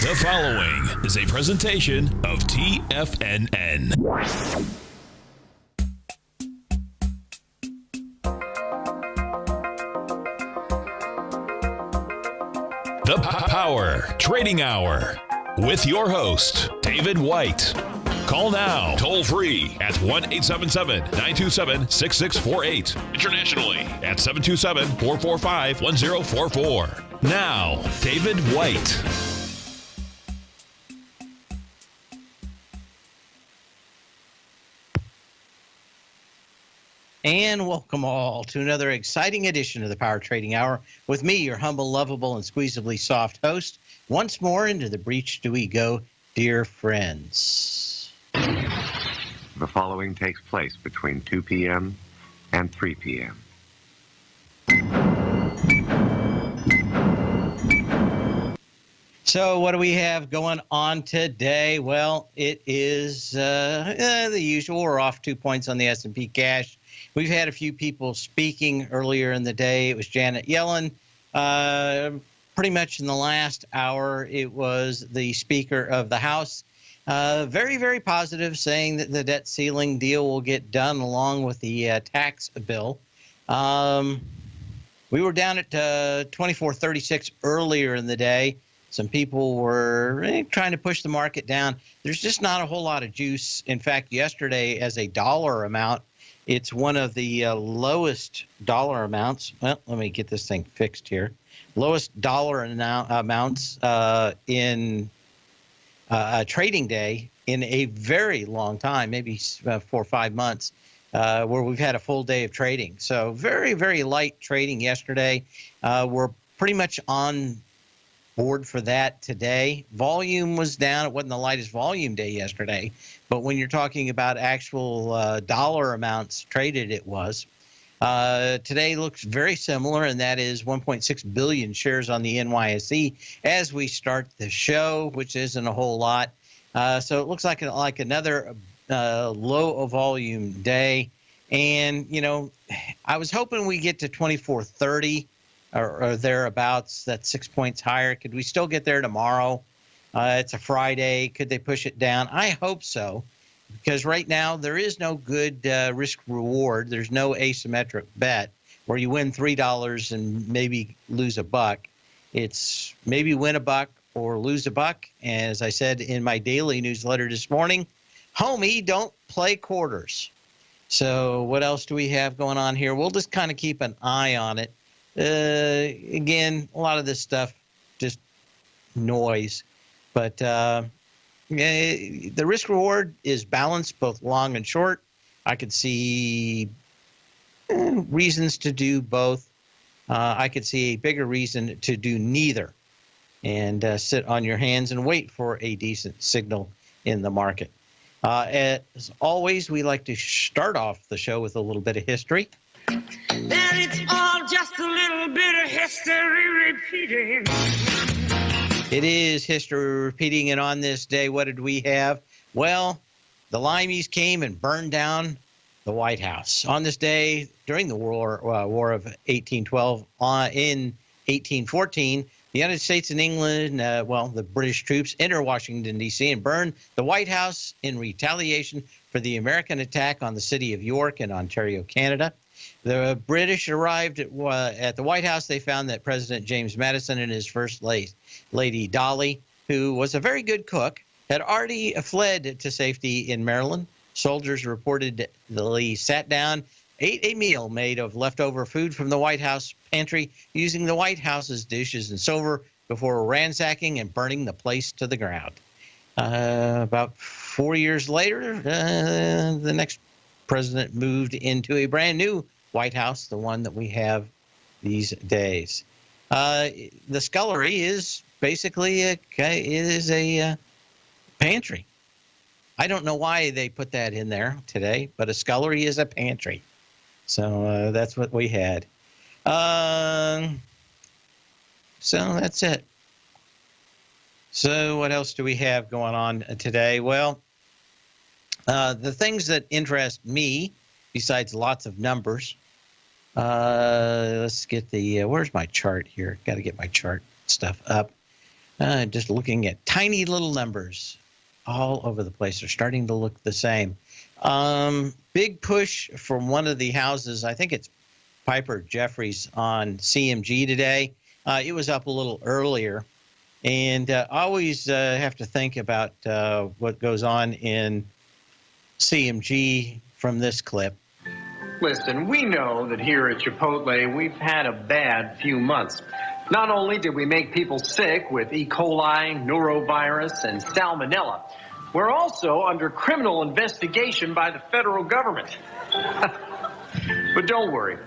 The following is a presentation of TFNN. The Power Trading Hour with your host, David White. Call now, toll free at 1-877-927-6648. Internationally at 727-445-1044. Now, David White. And welcome all to another exciting edition of the Power Trading Hour with me, your humble, lovable, and squeezably soft host. Once more into the breach do we go, dear friends. The following takes place between 2 p.m. and 3 p.m. So what do we have going on today? Well, it is the usual. We're off 2 points on the S&P cash. We've had a few people speaking earlier in the day. It was Janet Yellen. Pretty much in the last hour, it was the Speaker of the House. Very, very positive, saying that the debt ceiling deal will get done along with the tax bill. We were down at 24.36 earlier in the day. Some people were trying to push the market down. There's just not a whole lot of juice. In fact, yesterday, as a dollar amount, it's one of the lowest dollar amounts. Well, let me get this thing fixed here. Lowest dollar amounts in a trading day in a very long time, maybe 4 or 5 months, where we've had a full day of trading. So very, very light trading yesterday. We're pretty much on board for that today. Volume was down. It wasn't the lightest volume day yesterday, but when you're talking about actual dollar amounts traded, it was. Today looks very similar, and that is 1.6 billion shares on the NYSE as we start the show, which isn't a whole lot. So it looks like another low volume day. And, you know, I was hoping we get to 24.30 or thereabouts. That's 6 points higher. Could we still get there tomorrow? It's a Friday. Could they push it down? I hope so, because right now there is no good risk reward. There's no asymmetric bet where you win $3 and maybe lose $1. It's maybe win $1 or lose $1. And as I said in my daily newsletter this morning, homie, don't play quarters. So what else do we have going on here? We'll just kind of keep an eye on it. Again, a lot of this stuff just noise, but the risk reward is balanced both long and short. I could see reasons to do both. I could see a bigger reason to do neither and sit on your hands and wait for a decent signal in the market. As always, we like to start off the show with a little bit of history. And it's all just a little bit of history repeating. It is history repeating, and on this day, what did we have? Well, the Limeys came and burned down the White House. On this day, during the War of 1812, in 1814, the United States and England, the British troops enter Washington, D.C. and burn the White House in retaliation for the American attack on the city of York in Ontario, Canada. The British arrived at the White House. They found that President James Madison and his First Lady Dolly, who was a very good cook, had already fled to safety in Maryland. Soldiers reportedly sat down, ate a meal made of leftover food from the White House pantry, using the White House's dishes and silver before ransacking and burning the place to the ground. About 4 years later, the next president moved into a brand new White House, the one that we have these days. The scullery is basically a pantry. I don't know why they put that in there today, but a scullery is a pantry. So that's what we had. So that's it. So what else do we have going on today? Well, the things that interest me, besides lots of numbers, let's get the, where's my chart here? Got to get my chart stuff up. Just looking at tiny little numbers all over the place. They're starting to look the same. Big push from one of the houses. I think it's Piper Jeffries on CMG today. It was up a little earlier. And I always have to think about what goes on in CMG from this clip. Listen, we know that here at Chipotle, we've had a bad few months. Not only did we make people sick with E. coli, norovirus, and salmonella, we're also under criminal investigation by the federal government. But don't worry.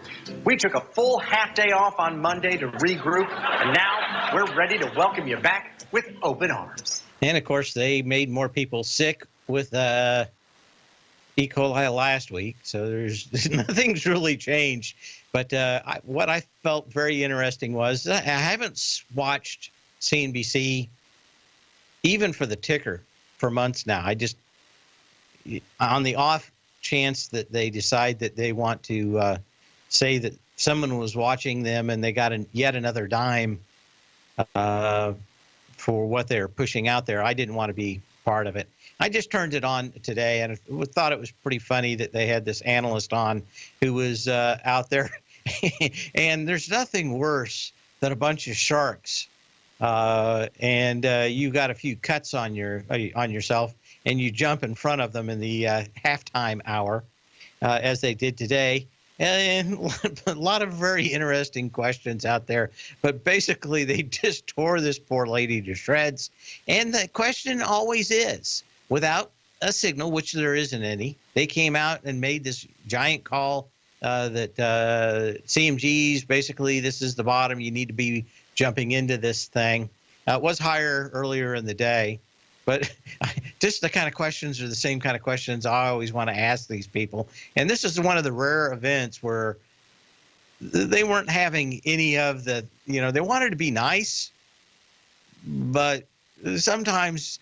We took a full half day off on Monday to regroup, and now we're ready to welcome you back with open arms. And, of course, they made more people sick with E. coli last week, so there's nothing's really changed. But what I felt very interesting was I haven't watched CNBC even for the ticker for months now. I just, on the off chance that they decide that they want to say that someone was watching them and they got yet another dime for what they're pushing out there, I didn't want to be part of it. I just turned it on today and thought it was pretty funny that they had this analyst on who was out there. And there's nothing worse than a bunch of sharks and you got a few cuts on yourself and you jump in front of them in the halftime hour as they did today. And a lot of very interesting questions out there. But basically, they just tore this poor lady to shreds. And the question always is, without a signal, which there isn't any, they came out and made this giant call that CMG's basically, this is the bottom. You need to be jumping into this thing. It was higher earlier in the day. But just the kind of questions are the same kind of questions I always want to ask these people. And this is one of the rare events where they weren't having any of the, they wanted to be nice. But sometimes,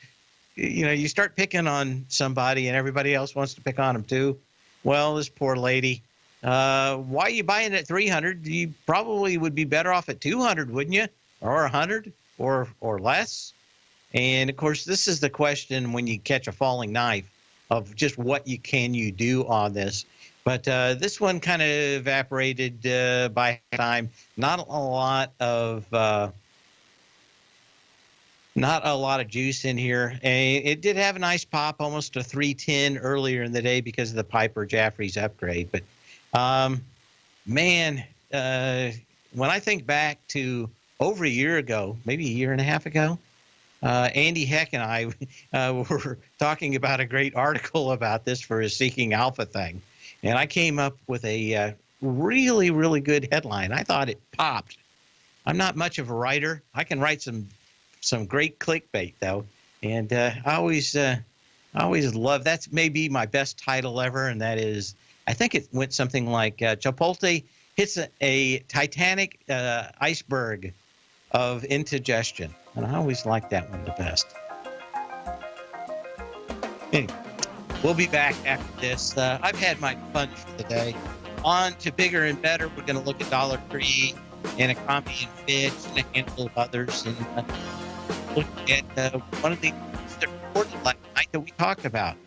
you start picking on somebody and everybody else wants to pick on them too. Well, this poor lady, why are you buying it at 300? You probably would be better off at 200, wouldn't you? Or 100 or less? And, of course, this is the question when you catch a falling knife of just what can you do on this. But this one kind of evaporated by time. Not a lot of juice in here. And it did have a nice pop, almost a 310 earlier in the day because of the Piper Jeffries upgrade. But, man, when I think back to over a year ago, maybe a year and a half ago, Andy Heck and I were talking about a great article about this for his Seeking Alpha thing. And I came up with a really, really good headline. I thought it popped. I'm not much of a writer. I can write some great clickbait, though. And I always love, that's maybe my best title ever, and that is, I think it went something like Chipotle hits a Titanic iceberg of indigestion. And I always like that one the best. Anyway, we'll be back after this. I've had my fun for the day. On to bigger and better. We're going to look at Dollar Tree and Economy and Fitch and a handful of others. And look at one of the things that reported last night that we talked about.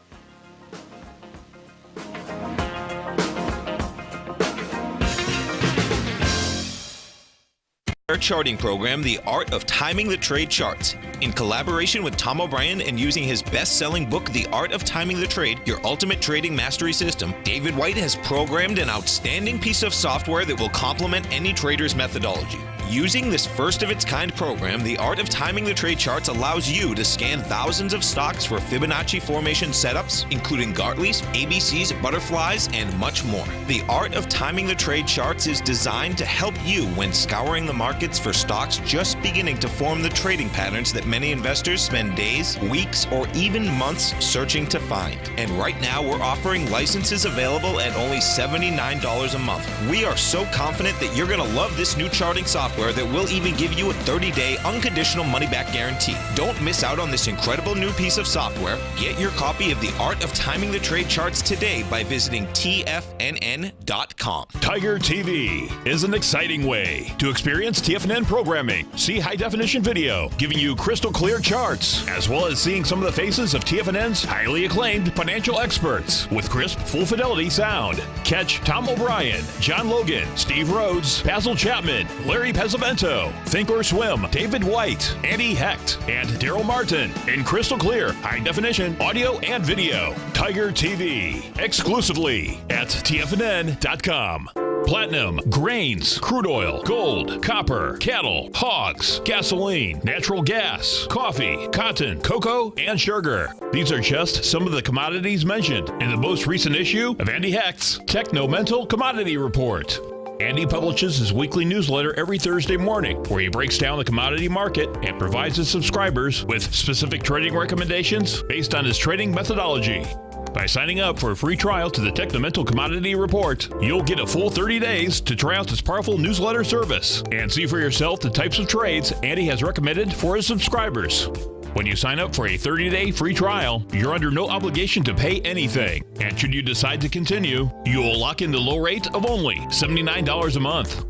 Our charting program, The Art of Timing the Trade Charts. In collaboration with Tom O'Brien and using his best-selling book, The Art of Timing the Trade, Your Ultimate Trading Mastery System, David White has programmed an outstanding piece of software that will complement any trader's methodology. Using this first-of-its-kind program, The Art of Timing the Trade Charts allows you to scan thousands of stocks for Fibonacci formation setups, including Gartley's, ABC's, butterflies, and much more. The Art of Timing the Trade Charts is designed to help you when scouring the markets for stocks just beginning to form the trading patterns that many investors spend days, weeks, or even months searching to find. And right now, we're offering licenses available at only $79 a month. We are so confident that you're going to love this new charting software software that will even give you a 30-day unconditional money-back guarantee. Don't miss out on this incredible new piece of software. Get your copy of The Art of Timing the Trade Charts today by visiting TFNN.com. Tiger TV is an exciting way to experience TFNN programming. See high-definition video, giving you crystal clear charts, as well as seeing some of the faces of TFNN's highly acclaimed financial experts with crisp, full-fidelity sound. Catch Tom O'Brien, John Logan, Steve Rhodes, Basil Chapman, Larry Pesavento, Think or Swim, David White, Andy Hecht, and Daryl Martin in crystal clear, high-definition audio and video. Tiger TV, exclusively at TFNN.com. Platinum, grains, crude oil, gold, copper, cattle, hogs, gasoline, natural gas, coffee, cotton, cocoa, and sugar. These are just some of the commodities mentioned in the most recent issue of Andy Hecht's Techno-Mental Commodity Report. Andy publishes his weekly newsletter every Thursday morning, where he breaks down the commodity market and provides his subscribers with specific trading recommendations based on his trading methodology. By signing up for a free trial to the Techno-Mental Commodity Report, you'll get a full 30 days to try out this powerful newsletter service and see for yourself the types of trades Andy has recommended for his subscribers. When you sign up for a 30-day free trial, you're under no obligation to pay anything. And should you decide to continue, you will lock in the low rate of only $79 a month.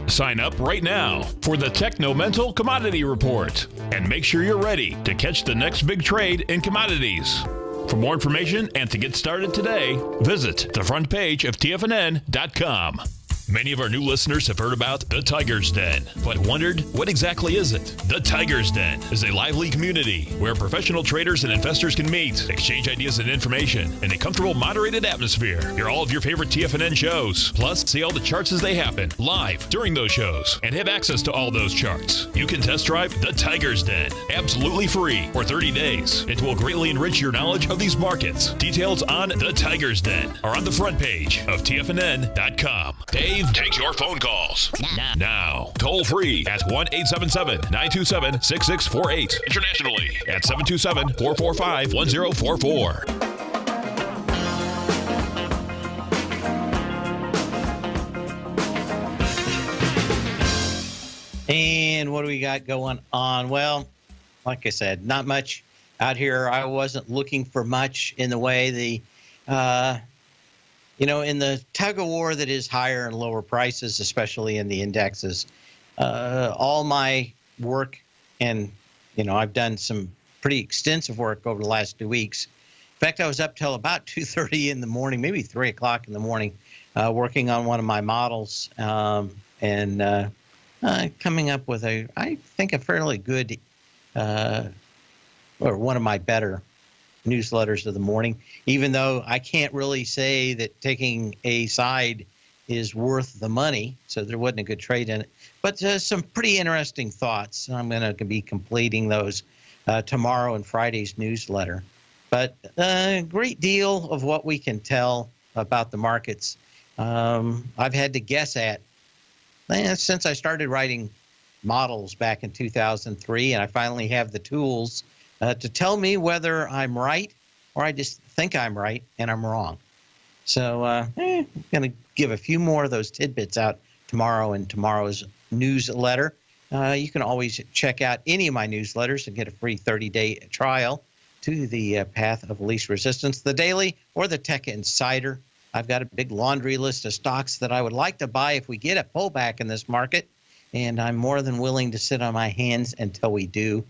Sign up right now for the Techno-Mental Commodity Report and make sure you're ready to catch the next big trade in commodities. For more information and to get started today, visit the front page of TFNN.com. Many of our new listeners have heard about the Tiger's Den, but wondered, what exactly is it? The Tiger's Den is a lively community where professional traders and investors can meet, exchange ideas and information in a comfortable, moderated atmosphere. Hear all of your favorite TFNN shows, plus see all the charts as they happen live during those shows and have access to all those charts. You can test drive the Tiger's Den absolutely free for 30 days. It will greatly enrich your knowledge of these markets. Details on the Tiger's Den are on the front page of TFNN.com. Dave takes your phone calls now. Toll free at 1-877-927-6648. Internationally at 727-445-1044. And what do we got going on? Well, like I said, not much out here. I wasn't looking for much in the way in the tug of war that is higher and lower prices, especially in the indexes. All my work, and I've done some pretty extensive work over the last 2 weeks. In fact, I was up till about 2:30 in the morning, maybe 3 o'clock in the morning, working on one of my models and coming up with I think a fairly good, or one of my better newsletters of the morning, even though I can't really say that taking a side is worth the money, so there wasn't a good trade in it. But some pretty interesting thoughts. I'm going to be completing those tomorrow in Friday's newsletter. But a great deal of what we can tell about the markets I've had to guess at since I started writing models back in 2003, and I finally have the tools to tell me whether I'm right or I just think I'm right and I'm wrong. So I'm going to give a few more of those tidbits out tomorrow in tomorrow's newsletter. You can always check out any of my newsletters and get a free 30-day trial to the Path of Least Resistance, the Daily or the Tech Insider. I've got a big laundry list of stocks that I would like to buy if we get a pullback in this market, and I'm more than willing to sit on my hands until we do.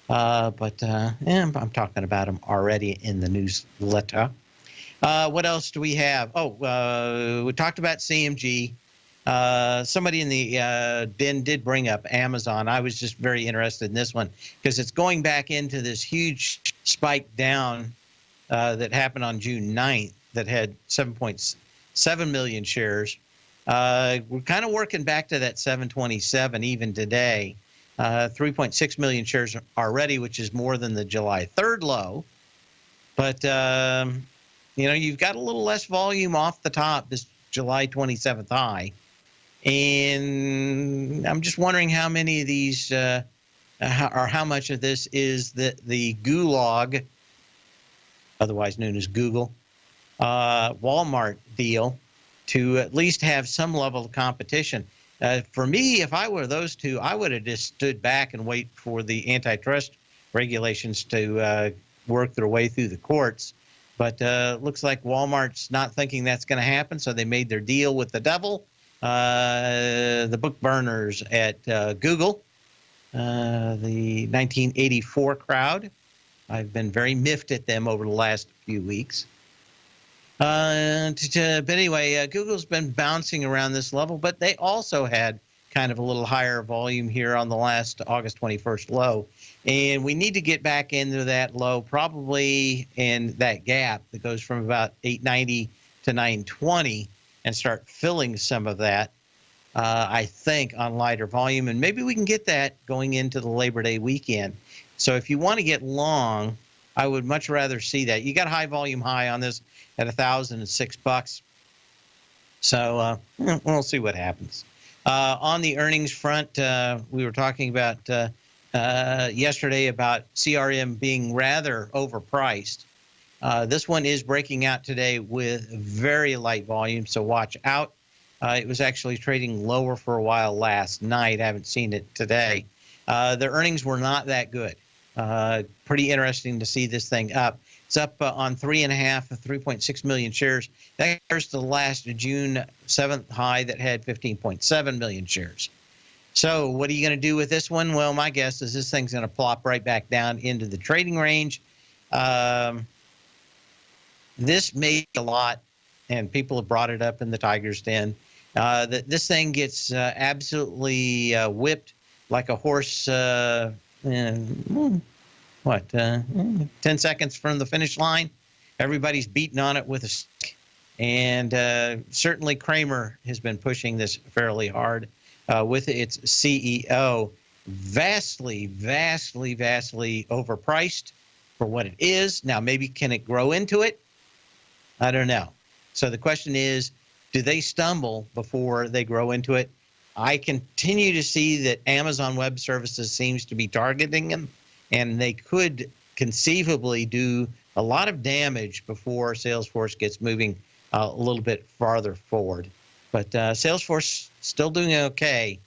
But I'm talking about them already in the newsletter. What else do we have? We talked about CMG. Somebody in the den did bring up Amazon. I was just very interested in this one because it's going back into this huge spike down that happened on June 9th that had 7.7 million shares. We're kind of working back to that 727 even today. 3.6 million shares already, which is more than the July 3rd low. But, you've got a little less volume off the top, this July 27th high. And I'm just wondering how many of these, or how much of this is the gulag, otherwise known as Google, Walmart deal to at least have some level of competition. For me, if I were those two, I would have just stood back and wait for the antitrust regulations to work their way through the courts. But looks like Walmart's not thinking that's going to happen, so they made their deal with the devil. The book burners at Google, the 1984 crowd. I've been very miffed at them over the last few weeks. But anyway, Google's been bouncing around this level, but they also had kind of a little higher volume here on the last August 21st low. And we need to get back into that low, probably in that gap that goes from about 890 to 920, and start filling some of that, I think, on lighter volume. And maybe we can get that going into the Labor Day weekend. So if you want to get long, I would much rather see that. You got a high volume high on this at $1,006. So we'll see what happens. On the earnings front, we were talking about yesterday about CRM being rather overpriced. This one is breaking out today with very light volume, so watch out. It was actually trading lower for a while last night. I haven't seen it today. The earnings were not that good. Pretty interesting to see this thing up. It's up on 3.6 million shares. That compares to the last June 7th high that had 15.7 million shares. So what are you going to do with this one? Well, my guess is this thing's going to plop right back down into the trading range. This made a lot, and people have brought it up in the Tiger's Den. This thing gets absolutely whipped like a horse 10 seconds from the finish line. Everybody's beating on it with a stick. And certainly Kramer has been pushing this fairly hard with its CEO. Vastly overpriced for what it is. Now, maybe can it grow into it? I don't know. So the question is, do they stumble before they grow into it? I continue to see that Amazon Web Services seems to be targeting them, and they could conceivably do a lot of damage before Salesforce gets moving a little bit farther forward. But Salesforce still doing okay.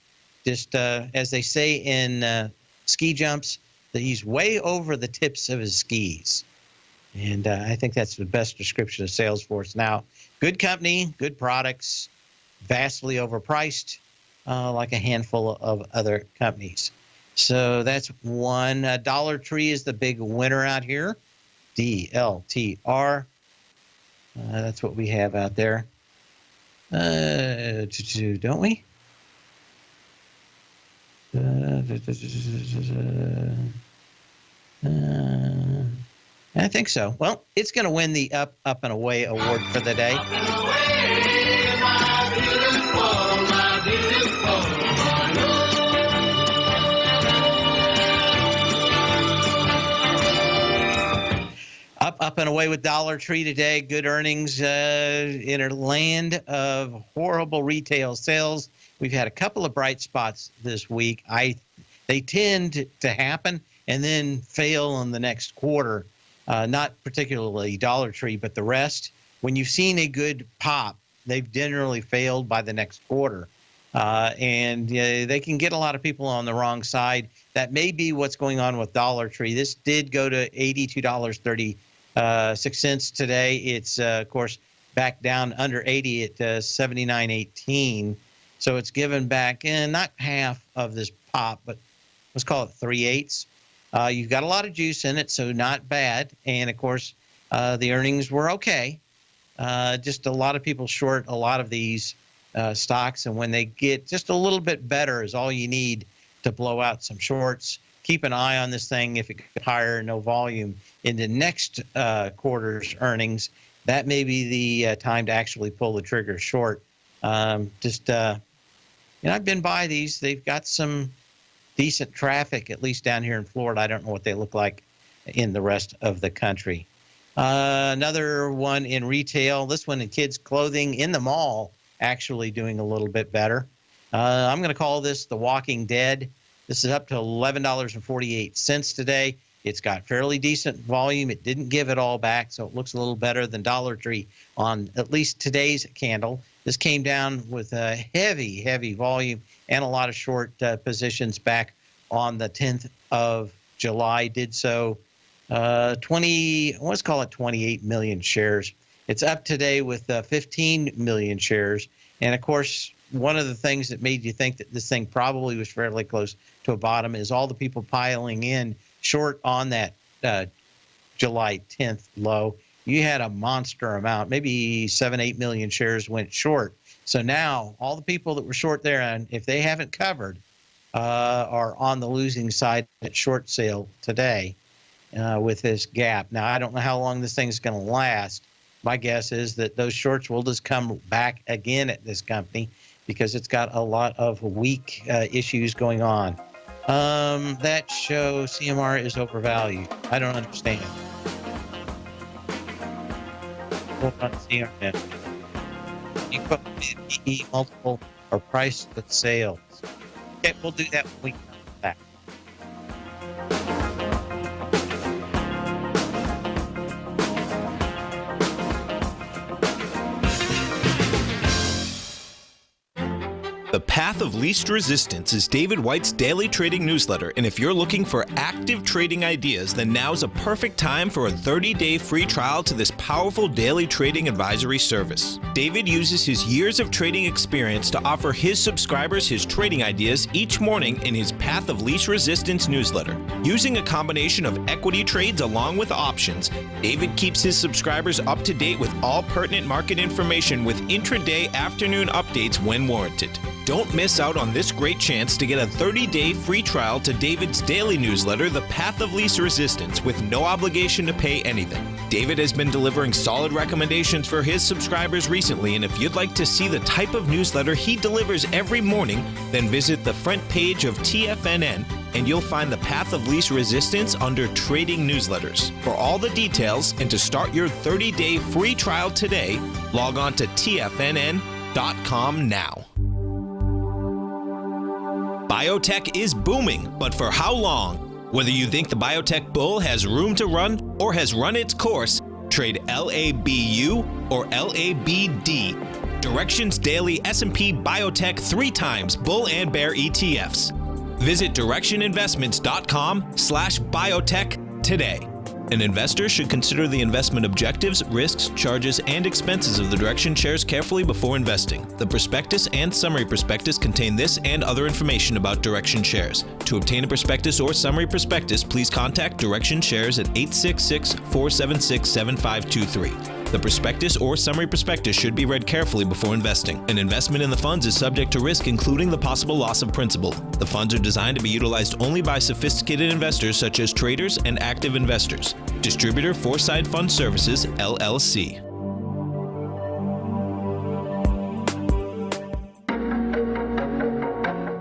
Just as they say in ski jumps, that he's way over the tips of his skis. And I think that's the best description of Salesforce now. Good company, good products, vastly overpriced, like a handful of other companies. So that's one. Dollar Tree is the big winner out here. DLTR. That's what we have out there. Don't we? I think so. Well, it's going to win the Up and Away award for the day. Up and away with Dollar Tree today. Good earnings in a land of horrible retail sales. We've had a couple of bright spots this week. They tend to happen and then fail in the next quarter. Not particularly Dollar Tree, but the rest. When you've seen a good pop, they've generally failed by the next quarter. And they can get a lot of people on the wrong side. That may be what's going on with Dollar Tree. This did go to $82.36 today. It's, of course, back down under 80 at 79.18. So it's given back not half of this pop, but let's call it 3/8. You've got a lot of juice in it, so not bad. And, of course, the earnings were okay. Just a lot of people short a lot of these stocks, and when they get just a little bit better is all you need to blow out some shorts. Keep an eye on this thing. If it could higher, no volume in the next quarter's earnings, that may be the time to actually pull the trigger short. I've been by these. They've got some decent traffic, at least down here in Florida. I don't know what they look like in the rest of the country. Another one in retail, this one in kids' clothing in the mall, actually doing a little bit better. I'm going to call this The Walking Dead. This is up to $11.48 today. It's got fairly decent volume. It didn't give it all back, so it looks a little better than Dollar Tree on at least today's candle. This came down with a heavy volume and a lot of short positions back on the 10th of July. Did so 28 million shares. It's up today with 15 million shares. And of course, one of the things that made you think that this thing probably was fairly close to a bottom is all the people piling in short on that July 10th low. You had a monster amount, maybe 7-8 million shares went short. So now all the people that were short there, and if they haven't covered, are on the losing side at short sale today with this gap. Now, I don't know how long this thing's going to last. My guess is that those shorts will just come back again at this company because it's got a lot of weak issues going on. That shows CMR is overvalued. I don't understand. Hold on, CRM. You put PE multiple or price to sales. Okay, we'll do that when we come back. The Path of Least Resistance is David White's daily trading newsletter, and if you're looking for active trading ideas, then now's a perfect time for a 30-day free trial to this powerful daily trading advisory service. David uses his years of trading experience to offer his subscribers his trading ideas each morning in his Path of Least Resistance newsletter. Using a combination of equity trades along with options, David keeps his subscribers up to date with all pertinent market information with intraday afternoon updates when warranted. Don't miss out on this great chance to get a 30-day free trial to David's daily newsletter, The Path of Least Resistance, with no obligation to pay anything. David has been delivering solid recommendations for his subscribers recently, and if you'd like to see the type of newsletter he delivers every morning, then visit the front page of TFNN and you'll find the Path of Least Resistance under Trading Newsletters. For all the details and to start your 30-day free trial today, log on to TFNN.com now. Biotech is booming, but for how long? Whether you think the biotech bull has room to run or has run its course, trade LABU or LABD. Direction's daily S&P Biotech 3 times bull and bear ETFs. Visit directioninvestments.com/biotech today. An investor should consider the investment objectives, risks, charges, and expenses of the Direction shares carefully before investing. The prospectus and summary prospectus contain this and other information about Direction shares. To obtain a prospectus or summary prospectus, please contact Direction shares at 866-476-7523. The prospectus or summary prospectus should be read carefully before investing. An investment in the funds is subject to risk, including the possible loss of principal. The funds are designed to be utilized only by sophisticated investors such as traders and active investors. Distributor Foreside Fund Services, LLC.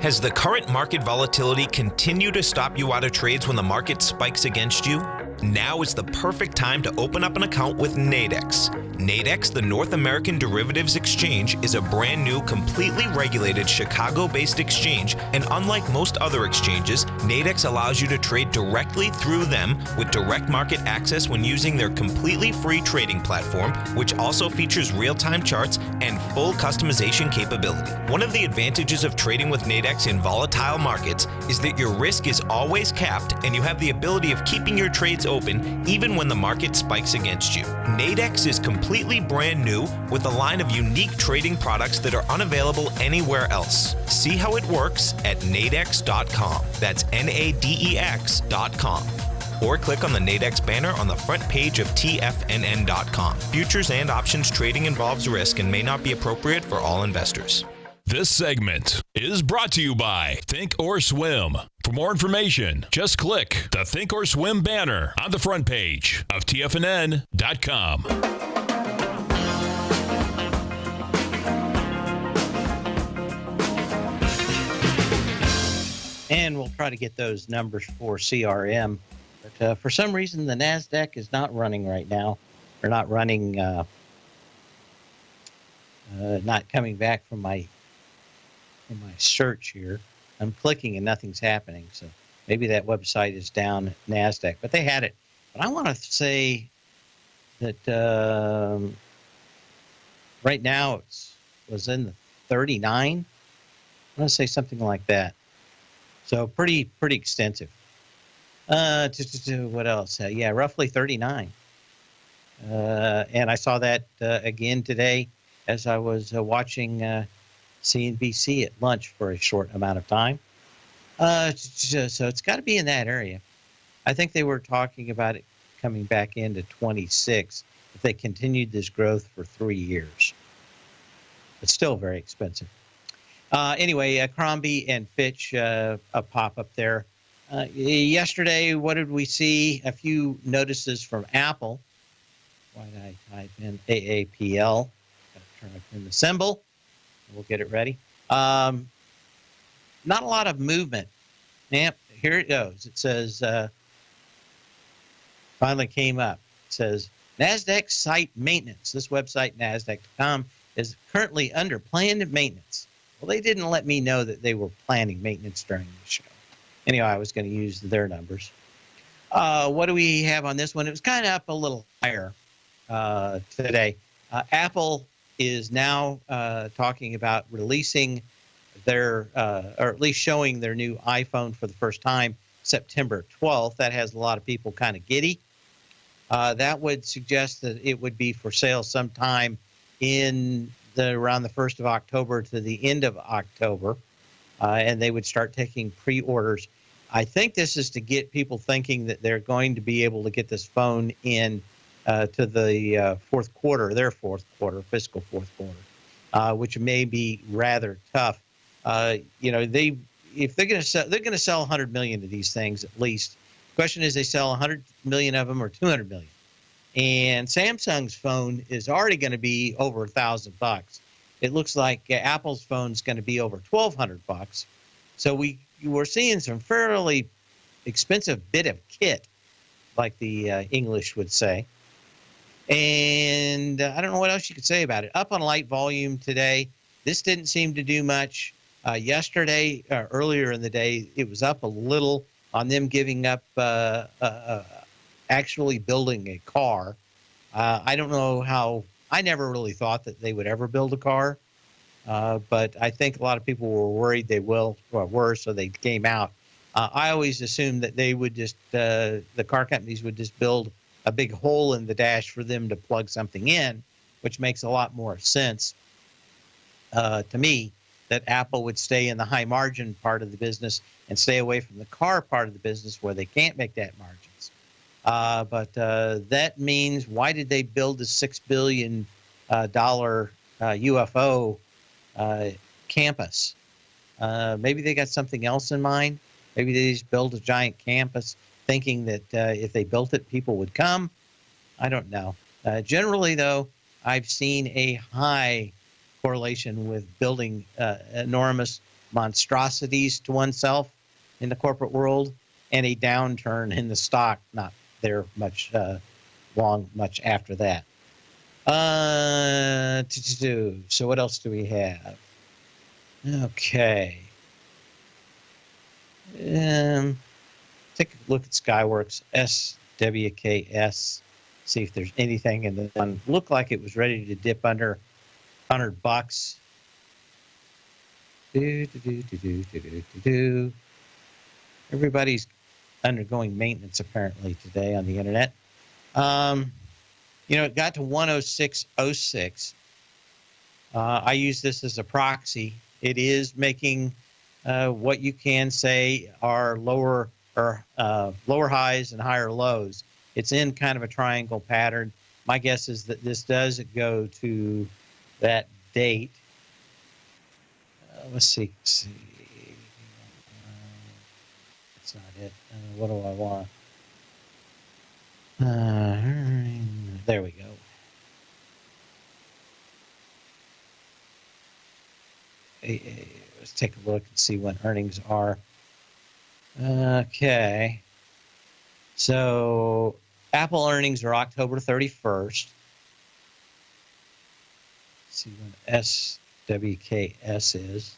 Has the current market volatility continued to stop you out of trades when the market spikes against you? Now is the perfect time to open up an account with Nadex. Nadex, the North American Derivatives Exchange, is a brand new, completely regulated Chicago-based exchange, and unlike most other exchanges, Nadex allows you to trade directly through them with direct market access when using their completely free trading platform, which also features real-time charts and full customization capability. One of the advantages of trading with Nadex in volatile markets is that your risk is always capped and you have the ability of keeping your trades open even when the market spikes against you. Nadex is completely brand new with a line of unique trading products that are unavailable anywhere else. See how it works at nadex.com. That's NADEX.com. Or click on the Nadex banner on the front page of TFNN.com. Futures and options trading involves risk and may not be appropriate for all investors. This segment is brought to you by Think or Swim. For more information, just click the Think or Swim banner on the front page of TFNN.com. And we'll try to get those numbers for CRM. But for some reason, the NASDAQ is not running right now. They're not running, not coming back from my search here. I'm clicking and nothing's happening. So maybe that website is down at NASDAQ. But they had it. But I want to say that right now it's was in the 39. I want to say something like that. So pretty extensive. What else? Yeah, roughly 39. And I saw that again today as I was watching CNBC at lunch for a short amount of time. So it's got to be in that area. I think they were talking about it coming back into 26 if they continued this growth for 3 years. It's still very expensive. Anyway, Crombie and Fitch a pop up there. Yesterday, what did we see? A few notices from Apple. Why did I type in AAPL? Got to turn up in the symbol. We'll get it ready. Not a lot of movement. Yep, here it goes. It says, finally came up. It says, NASDAQ site maintenance. This website, NASDAQ.com, is currently under planned maintenance. Well, they didn't let me know that they were planning maintenance during the show. Anyway, I was going to use their numbers. What do we have on this one? It was kind of up a little higher today. Apple is now talking about releasing their, or at least showing their new iPhone for the first time September 12th. That has a lot of people kind of giddy. That would suggest that it would be for sale sometime in around the 1st of October to the end of October, and they would start taking pre-orders. I think this is to get people thinking that they're going to be able to get this phone in to the fourth quarter, their fourth quarter, fiscal fourth quarter, which may be rather tough. You know, if they're going to sell 100 million of these things at least. The question is, they sell 100 million of them or 200 million. And Samsung's phone is already going to be over $1,000. It looks like Apple's phone is going to be over $1,200. So we're seeing some fairly expensive bit of kit, like the English would say. And I don't know what else you could say about it. Up on light volume today. This didn't seem to do much. Yesterday, earlier in the day, it was up a little on them giving up actually building a car. I don't know how. I never really thought that they would ever build a car, but I think a lot of people were worried they were, so they came out. I always assumed that they would just, the car companies would just build a big hole in the dash for them to plug something in, which makes a lot more sense to me, that Apple would stay in the high margin part of the business and stay away from the car part of the business where they can't make that margins. But that means, why did they build a $6 billion UFO campus? Maybe they got something else in mind. Maybe they just built a giant campus thinking that if they built it, people would come. I don't know. Generally, though, I've seen a high correlation with building enormous monstrosities to oneself in the corporate world and a downturn in the stock not there much much after that. So what else do we have? Okay. Take a look at Skyworks, SWKS, see if there's anything in the one. Looked like it was ready to dip under $100. Everybody's undergoing maintenance apparently today on the internet. You know, it got to 106.06. I use this as a proxy. It is making what you can say are lower highs and higher lows. It's in kind of a triangle pattern. My guess is that this does go to that date. Let's see. That's not it. What do I want? There we go. Let's take a look and see when earnings are. Okay. So Apple earnings are October 31st. Let's see when SWKS is.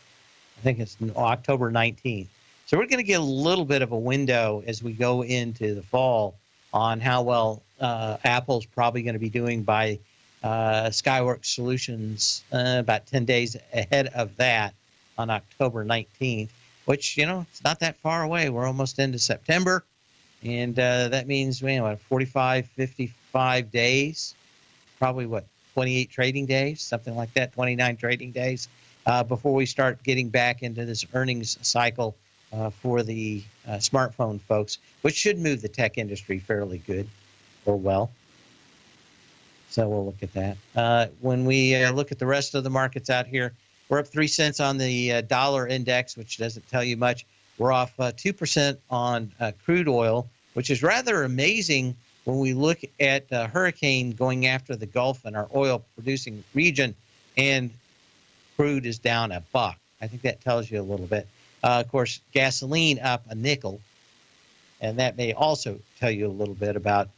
I think it's October 19th. So we're going to get a little bit of a window as we go into the fall on how well Apple's probably going to be doing by Skyworks Solutions about 10 days ahead of that on October 19th, which, it's not that far away. We're almost into September, and that means, 45, 55 days, probably 28 trading days, something like that, 29 trading days, before we start getting back into this earnings cycle for the smartphone folks, which should move the tech industry fairly good or well. So we'll look at that. When we look at the rest of the markets out here, we're up 3 cents on the dollar index, which doesn't tell you much. We're off 2% on crude oil, which is rather amazing when we look at the hurricane going after the Gulf and our oil-producing region, and crude is down $1. I think that tells you a little bit. Of course, gasoline up a nickel, and that may also tell you a little bit about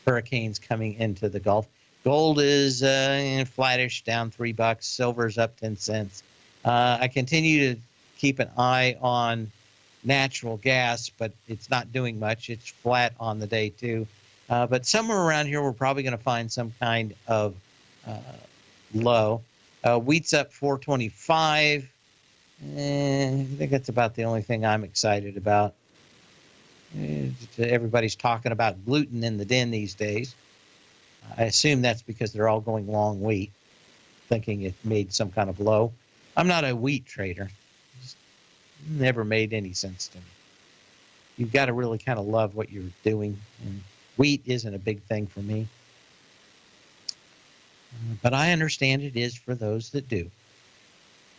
hurricanes coming into the Gulf. Gold is flattish, down $3. Silver's up 10 cents. I continue to keep an eye on natural gas, but it's not doing much. It's flat on the day, too. But somewhere around here, we're probably going to find some kind of low. Wheat's up 425. I think that's about the only thing I'm excited about. Everybody's talking about gluten in the den these days. I assume that's because they're all going long wheat, thinking it made some kind of low. I'm not a wheat trader. It's never made any sense to me. You've got to really kind of love what you're doing, and wheat isn't a big thing for me. But I understand it is for those that do.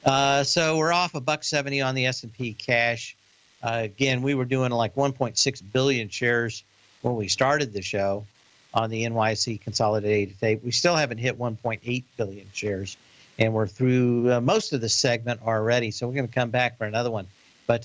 So we're off $1.70 on the S&P cash. Again, we were doing like 1.6 billion shares when we started the show on the NYSE consolidated tape. We still haven't hit 1.8 billion shares, and we're through most of the segment already, so we're going to come back for another one. But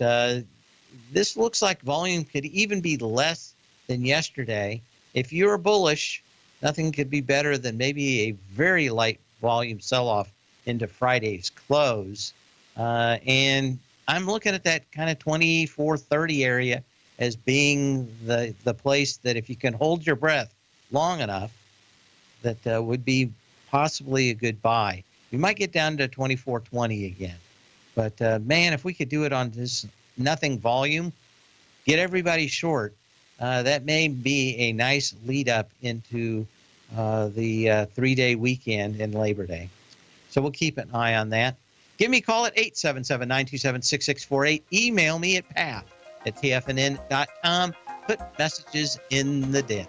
this looks like volume could even be less than yesterday. If you're bullish, nothing could be better than maybe a very light volume sell-off into Friday's close. And I'm looking at that kind of 24.30 area as being the place that if you can hold your breath long enough, that would be possibly a good buy. We might get down to 24.20 again. But, man, if we could do it on this nothing volume, get everybody short, that may be a nice lead up into the 3-day weekend and Labor Day. So we'll keep an eye on that. Give me a call at 877-927-6648. Email me at path@tfnn.com. Put messages in the den.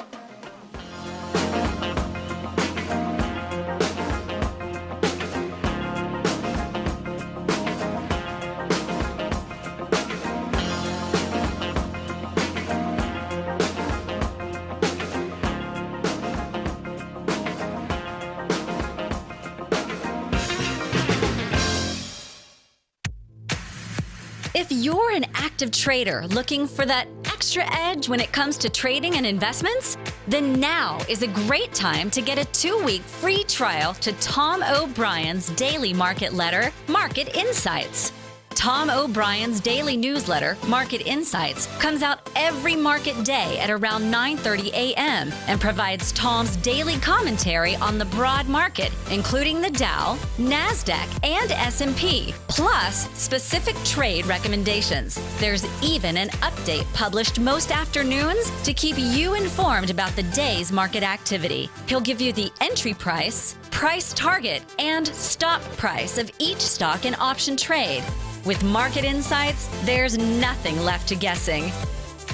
If you're an active trader looking for that extra edge when it comes to trading and investments, then now is a great time to get a 2-week free trial to Tom O'Brien's daily market letter, Market Insights. Tom O'Brien's daily newsletter, Market Insights, comes out every market day at around 9:30 a.m. and provides Tom's daily commentary on the broad market, including the Dow, NASDAQ, and S&P, plus specific trade recommendations. There's even an update published most afternoons to keep you informed about the day's market activity. He'll give you the entry price, price target, and stop price of each stock and option trade. With Market Insights, there's nothing left to guessing.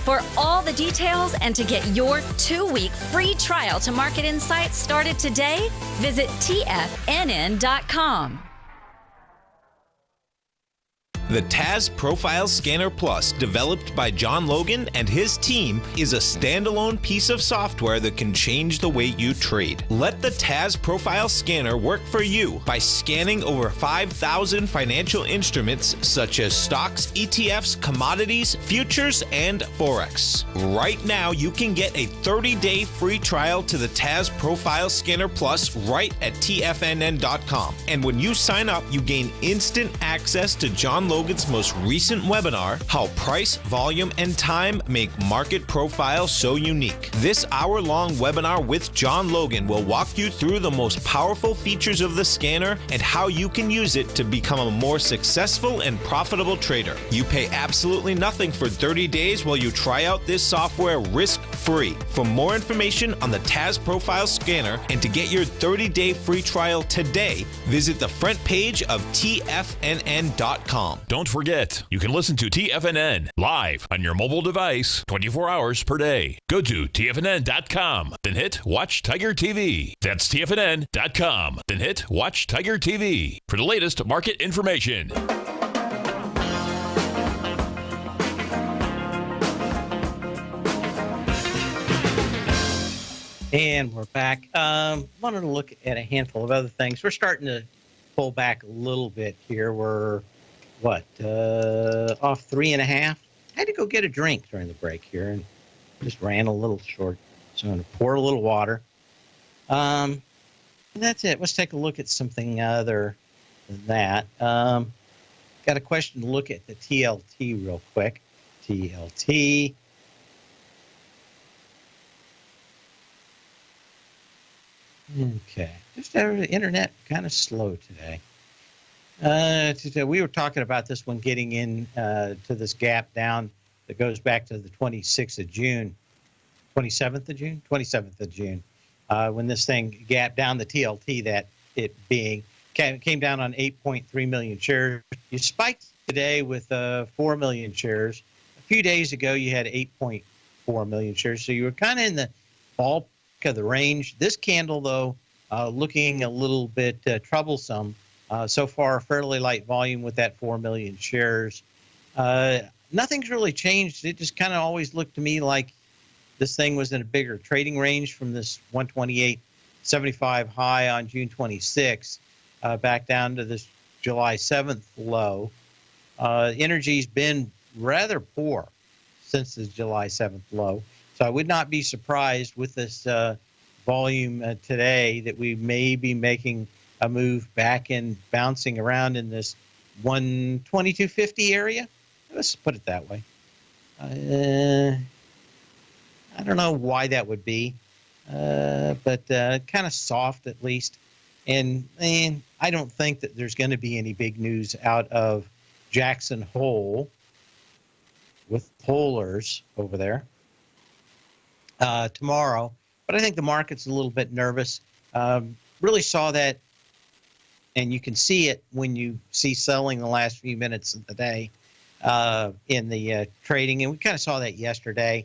For all the details and to get your 2-week free trial to Market Insights started today, visit TFNN.com. The TAS Profile Scanner Plus, developed by John Logan and his team, is a standalone piece of software that can change the way you trade. Let the TAS Profile Scanner work for you by scanning over 5,000 financial instruments such as stocks, ETFs, commodities, futures, and Forex. Right now, you can get a 30-day free trial to the TAS Profile Scanner Plus right at TFNN.com. And when you sign up, you gain instant access to John Logan Logan's most recent webinar, How Price, Volume, and Time Make Market Profiles So Unique. This hour-long webinar with John Logan will walk you through the most powerful features of the scanner and how you can use it to become a more successful and profitable trader. You pay absolutely nothing for 30 days while you try out this software risk-free. For more information on the TAS Profile Scanner and to get your 30-day free trial today, visit the front page of TFNN.com. Don't forget, you can listen to TFNN live on your mobile device 24 hours per day. Go to TFNN.com, then hit Watch Tiger TV. That's TFNN.com, then hit Watch Tiger TV for the latest market information. And we're back. Wanted to look at a handful of other things. We're starting to pull back a little bit here. We're, off 3.5? Had to go get a drink during the break here and just ran a little short. So I'm going to pour a little water. And that's it. Let's take a look at something other than that. Got a question to look at the TLT real quick. TLT. Okay, just the internet kind of slow today. We were talking about this one getting in to this gap down that goes back to the 26th of June, 27th of June, 27th of June, when this thing gapped down the TLT, that it being came down on 8.3 million shares. You spiked today with 4 million shares. A few days ago, you had 8.4 million shares, so you were kind of in the ballpark of the range. This candle, though, looking a little bit troublesome. So far, fairly light volume with that 4 million shares. Nothing's really changed. It just kind of always looked to me like this thing was in a bigger trading range from this 128.75 high on June 26, back down to this July 7th low. Energy's been rather poor since the July 7th low. So I would not be surprised with this volume today that we may be making a move back and bouncing around in this 122.50 area. Let's put it that way. I don't know why that would be, but kind of soft at least. And I don't think that there's going to be any big news out of Jackson Hole with Polars over there tomorrow, but I think the market's a little bit nervous. Really saw that, and you can see it when you see selling the last few minutes of the day in the trading, and we kind of saw that yesterday.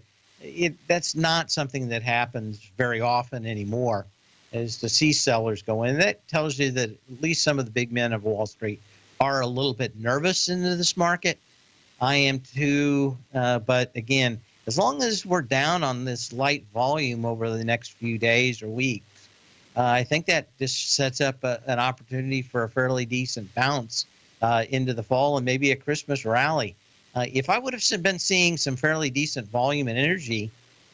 That's not something that happens very often anymore, is to see sellers go in. That tells you that at least some of the big men of Wall Street are a little bit nervous into this market. I am too, but again, as long as we're down on this light volume over the next few days or weeks, I think that just sets up an opportunity for a fairly decent bounce into the fall and maybe a Christmas rally. If I would have been seeing some fairly decent volume and energy,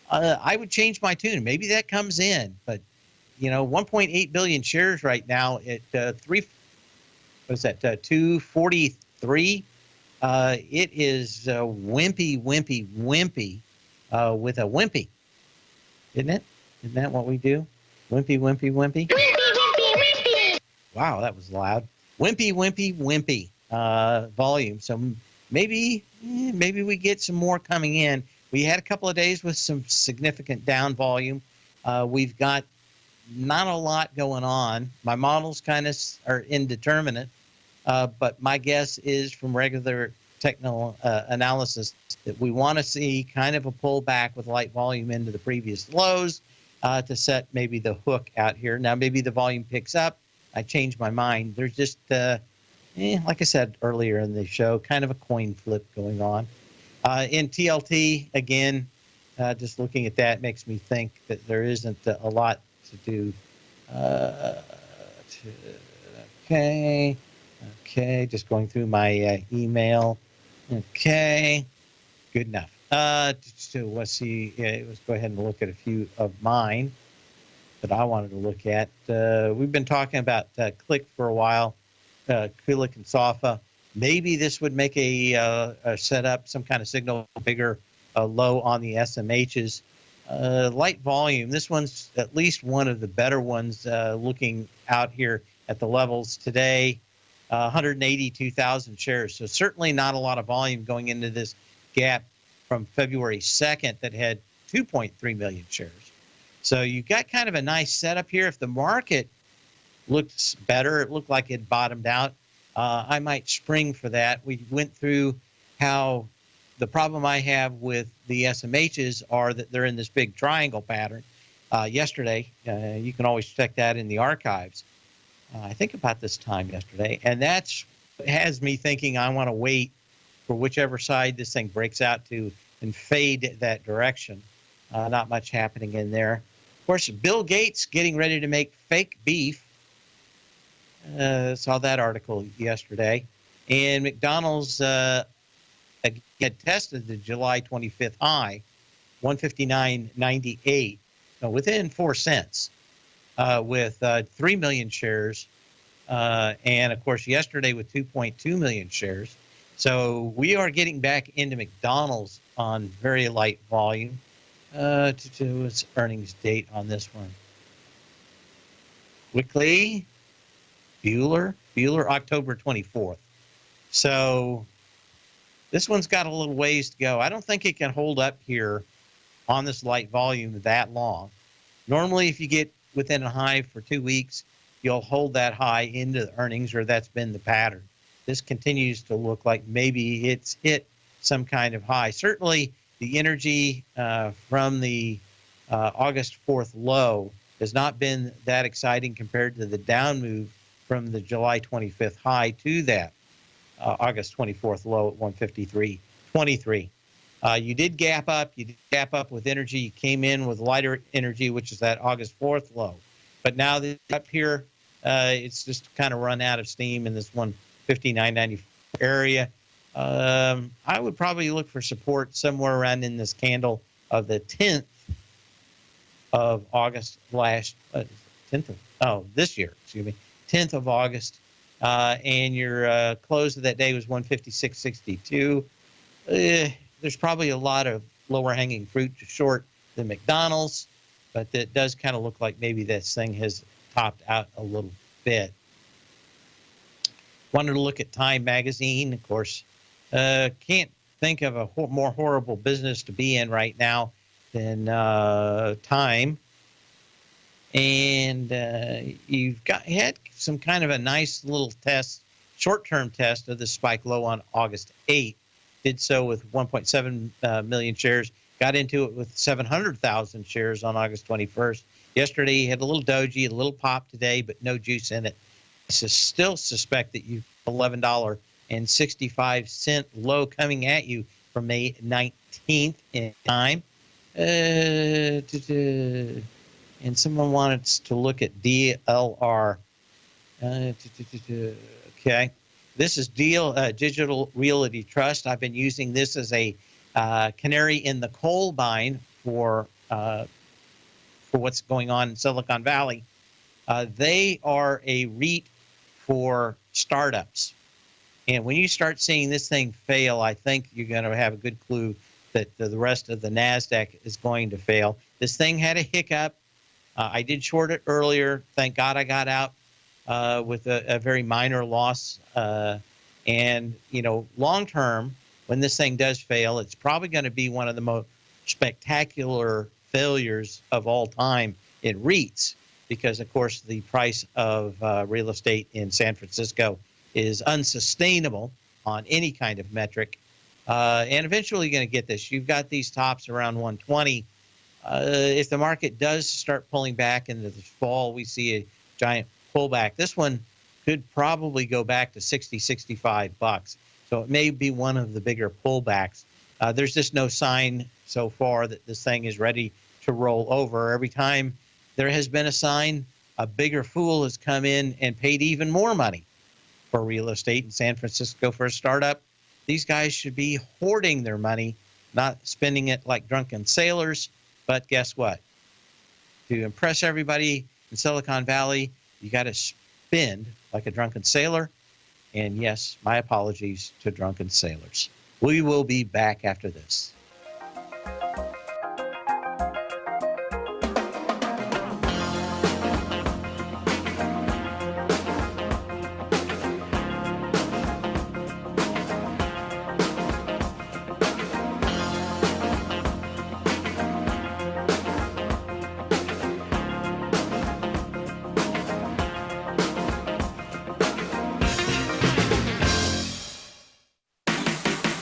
I would change my tune. Maybe that comes in, but 1.8 billion shares right now at 243. It is wimpy with a wimpy, isn't it? Isn't that what we do? Wimpy. Wow, that was loud. Wimpy volume. So maybe we get some more coming in. We had a couple of days with some significant down volume. We've got not a lot going on. My models kind of are indeterminate. But my guess is from regular technical analysis that we want to see kind of a pullback with light volume into the previous lows to set maybe the hook out here. Now, maybe the volume picks up. I changed my mind. There's just, like I said earlier in the show, kind of a coin flip going on. In TLT, again, just looking at that makes me think that there isn't a lot to do. Okay, just going through my email. Okay, good enough. So let's see. Let's go ahead and look at a few of mine that I wanted to look at. We've been talking about Click for a while. Click and Sofa Maybe this would make a set up some kind of signal bigger low on the SMHs. Light volume. This one's at least one of the better ones looking out here at the levels today. 182,000 shares. So certainly not a lot of volume going into this gap from February 2nd that had 2.3 million shares. So you got kind of a nice setup here. If the market looks better, it looked like it bottomed out, I might spring for that. We went through how the problem I have with the SMHs are that they're in this big triangle pattern yesterday. You can always check that in the archives. I think about this time yesterday, and that's has me thinking I want to wait for whichever side this thing breaks out to and fade that direction. Not much happening in there. Of course, Bill Gates getting ready to make fake beef. Saw that article yesterday. And McDonald's had tested the July 25th high, 159.98, within 4 cents. With 3 million shares, and of course yesterday with 2.2 million shares. So we are getting back into McDonald's on very light volume to its earnings date on this one. Quickly, Bueller, October 24th. So this one's got a little ways to go. I don't think it can hold up here on this light volume that long. Normally, if you get within a high for 2 weeks, you'll hold that high into the earnings, or that's been the pattern. This continues to look like maybe it's hit some kind of high. Certainly, the energy from the August 4th low has not been that exciting compared to the down move from the July 25th high to that August 24th low at 153.23. You did gap up. You did gap up with energy. You came in with lighter energy, which is that August 4th low. But now up here, it's just kind of run out of steam in this 159.94 area. I would probably look for support somewhere around in this candle of the 10th of August this year, 10th of August. And your close of that day was 156.62. There's probably a lot of lower hanging fruit to short the McDonald's, but it does kind of look like maybe this thing has topped out a little bit. Wanted to look at Time Magazine, of course. Can't think of a more horrible business to be in right now than Time. And you've had some kind of a nice little test, short-term test of the spike low on August 8th. Did so with 1.7 million shares. Got into it with 700,000 shares on August 21st. Yesterday, you had a little doji, a little pop today, but no juice in it. I still suspect that you've $11.65 low coming at you from May 19th in Time. And someone wanted us to look at DLR. Okay. This is Digital Realty Trust. I've been using this as a canary in the coal mine for what's going on in Silicon Valley. They are a REIT for startups. And when you start seeing this thing fail, I think you're going to have a good clue that the rest of the NASDAQ is going to fail. This thing had a hiccup. I did short it earlier. Thank God I got out with a very minor loss. And, long term, when this thing does fail, it's probably going to be one of the most spectacular failures of all time in REITs, because, of course, the price of real estate in San Francisco is unsustainable on any kind of metric. And eventually you're going to get this. You've got these tops around 120. If the market does start pulling back into the fall, we see a giant pullback. This one could probably go back to 60, 65 bucks. So it may be one of the bigger pullbacks. There's just no sign so far that this thing is ready to roll over. Every time there has been a sign, a bigger fool has come in and paid even more money for real estate in San Francisco for a startup. These guys should be hoarding their money, not spending it like drunken sailors. But guess what? To impress everybody in Silicon Valley, you got to spend like a drunken sailor. And yes, my apologies to drunken sailors. We will be back after this.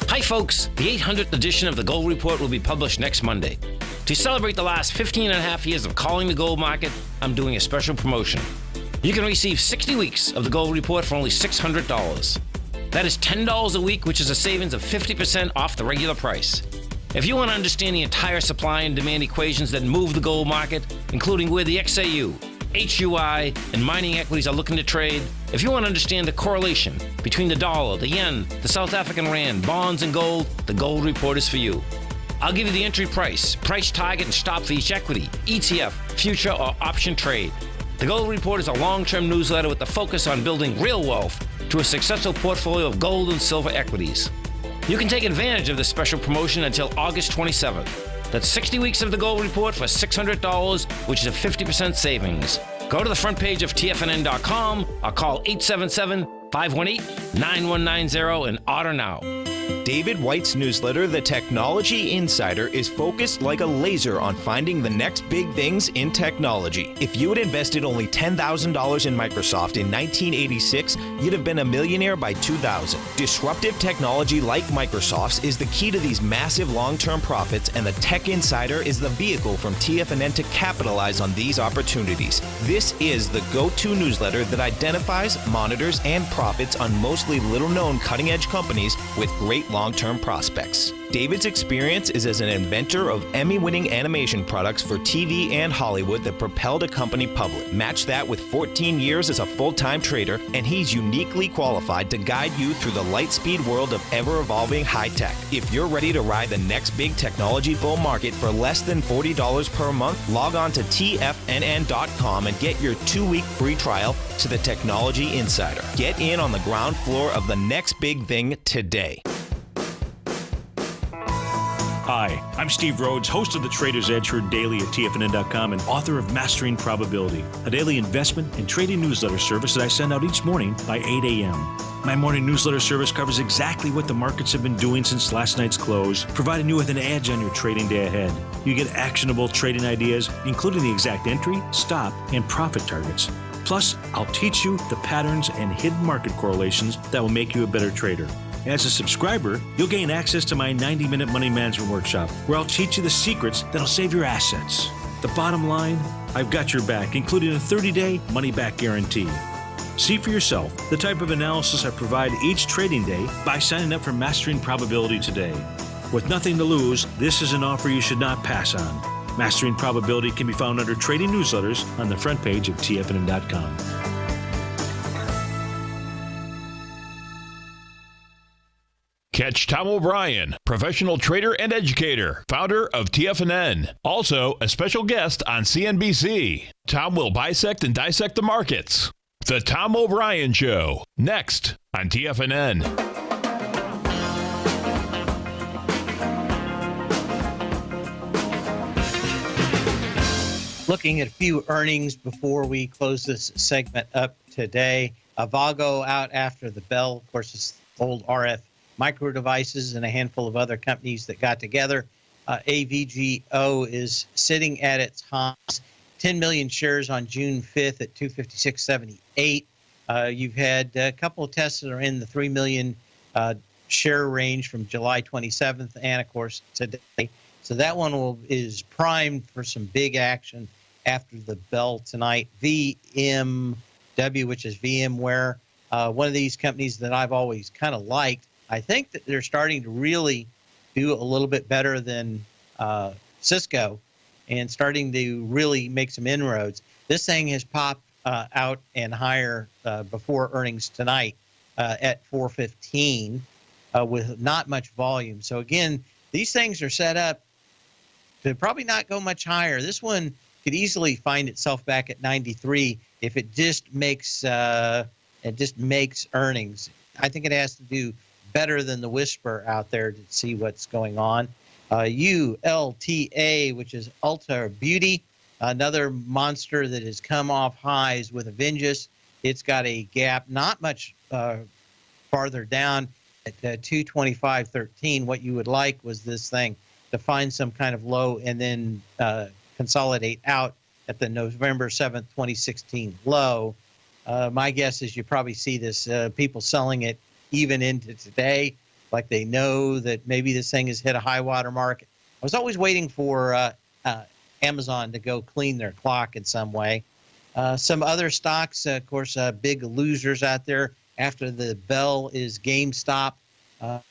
Hi folks, the 800th edition of the Gold Report will be published next Monday. To celebrate the last 15 and a half years of calling the gold market, I'm doing a special promotion. You can receive 60 weeks of the Gold Report for only $600. That is $10 a week, which is a savings of 50% off the regular price. If you want to understand the entire supply and demand equations that move the gold market, including where the XAU, HUI, and mining equities are looking to trade, if you want to understand the correlation between the dollar, the yen, the South African rand, bonds, and gold, the Gold Report is for you. I'll give you the entry price target, and stop for each equity, ETF, future, or option trade. The Gold Report is a long-term newsletter with the focus on building real wealth through a successful portfolio of gold and silver equities. You can take advantage of this special promotion until August 27th. That's 60 weeks of the Gold Report for $600, which is a 50% savings. Go to the front page of TFNN.com or call 877-518-9190 and order now. David White's newsletter, The Technology Insider, is focused like a laser on finding the next big things in technology. If you had invested only $10,000 in Microsoft in 1986, you'd have been a millionaire by 2000. Disruptive technology like Microsoft's is the key to these massive long-term profits, and the Tech Insider is the vehicle from TFNN to capitalize on these opportunities. This is the go-to newsletter that identifies, monitors, and profits on mostly little-known cutting-edge companies with great long-term prospects. David's experience is as an inventor of Emmy-winning animation products for TV and Hollywood that propelled a company public. Match that with 14 years as a full-time trader, and he's uniquely qualified to guide you through the light-speed world of ever-evolving high-tech. If you're ready to ride the next big technology bull market for less than $40 per month, log on to TFNN.com and get your 2-week free trial to the Technology Insider. Get in on the ground floor of the next big thing today. Hi, I'm Steve Rhodes, host of the Trader's Edge, heard daily at TFNN.com and author of Mastering Probability, a daily investment and trading newsletter service that I send out each morning by 8 a.m. My morning newsletter service covers exactly what the markets have been doing since last night's close, providing you with an edge on your trading day ahead. You get actionable trading ideas, including the exact entry, stop, and profit targets. Plus, I'll teach you the patterns and hidden market correlations that will make you a better trader. As a subscriber, you'll gain access to my 90-minute money management workshop, where I'll teach you the secrets that'll save your assets. The bottom line, I've got your back, including a 30-day money-back guarantee. See for yourself the type of analysis I provide each trading day by signing up for Mastering Probability today. With nothing to lose, this is an offer you should not pass on. Mastering Probability can be found under Trading Newsletters on the front page of TFNN.com. Catch Tom O'Brien, professional trader and educator, founder of TFNN. Also, a special guest on CNBC. Tom will bisect and dissect the markets. The Tom O'Brien Show, next on TFNN. Looking at a few earnings before we close this segment up today. Avago out after the bell. Of course, it's old RF Micro Devices and a handful of other companies that got together. AVGO is sitting at its highs, 10 million shares on June 5th at 256.78. You've had a couple of tests that are in the 3 million share range from July 27th and, of course, today. So that one is primed for some big action after the bell tonight. VMW, which is VMware, one of these companies that I've always kind of liked. I think that they're starting to really do a little bit better than Cisco and starting to really make some inroads. This thing has popped out and higher before earnings tonight at 415 with not much volume. So, again, these things are set up to probably not go much higher. This one could easily find itself back at 93 if it just makes earnings. I think it has to do better than the whisper out there to see what's going on. ULTA, which is Ultra Beauty, another monster that has come off highs with a vengeance. It's got a gap not much farther down at 225.13. What you would like was this thing to find some kind of low and then consolidate out at the November 7th, 2016 low. My guess is you probably see this people selling it even into today, like they know that maybe this thing has hit a high water mark. I was always waiting for Amazon to go clean their clock in some way. Some other stocks, of course, big losers out there after the bell is GameStop.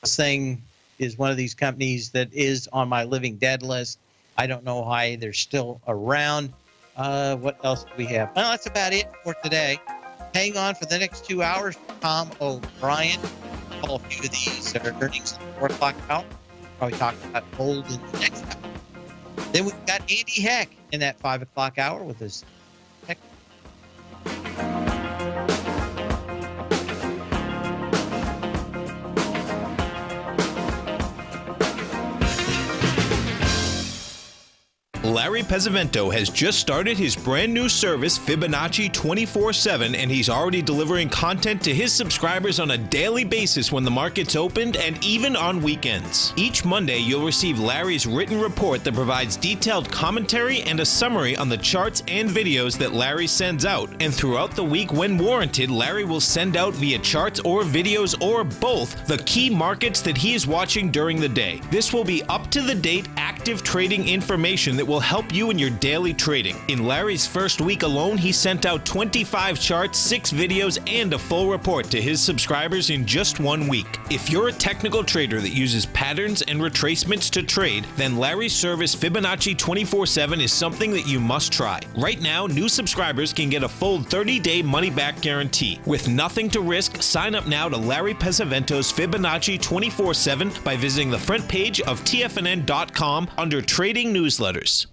This thing is one of these companies that is on my living dead list. I don't know why they're still around. What else do we have? Well, that's about it for today. Hang on for the next 2 hours. Tom O'Brien. Call a few of these earnings at the 4 o'clock hour. Probably talk about gold in the next hour. Then we've got Andy Heck in that 5 o'clock hour with his tech. Larry Pesavento has just started his brand new service, Fibonacci 24/7, and he's already delivering content to his subscribers on a daily basis when the market's opened and even on weekends. Each Monday, you'll receive Larry's written report that provides detailed commentary and a summary on the charts and videos that Larry sends out. And throughout the week, when warranted, Larry will send out via charts or videos or both the key markets that he is watching during the day. This will be up-to-the-date, active trading information that will help you in your daily trading. In Larry's first week alone, he sent out 25 charts, 6 videos, and a full report to his subscribers in just 1 week. If you're a technical trader that uses patterns and retracements to trade, then Larry's service Fibonacci 24/7 is something that you must try. Right now, new subscribers can get a full 30-day money-back guarantee. With nothing to risk, sign up now to Larry Pesavento's Fibonacci 24/7 by visiting the front page of TFNN.com under Trading Newsletters.